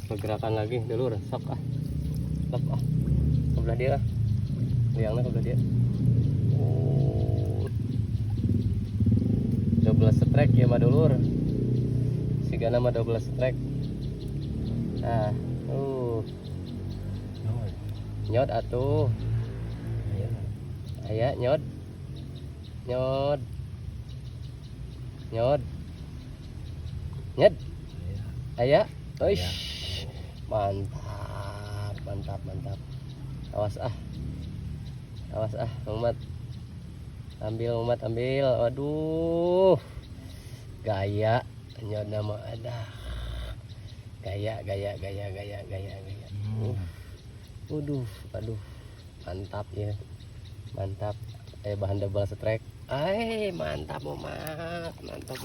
pergerakan lagi dulu, sok ah, sok ah, sebelah dia, liangnya sebelah dia. Double strike ya mah dulur, siga nama double strike. Nah, nyot atuh, aya nyot, nyot, nyot, nyet, aya, oish, mantap, mantap, mantap. Awas ah, umat, ambil, waduh, gaya, nyot nama ada, gaya. Waduh, aduh, mantap ya, mantap. Bahan double strike, mantap umat, mantap.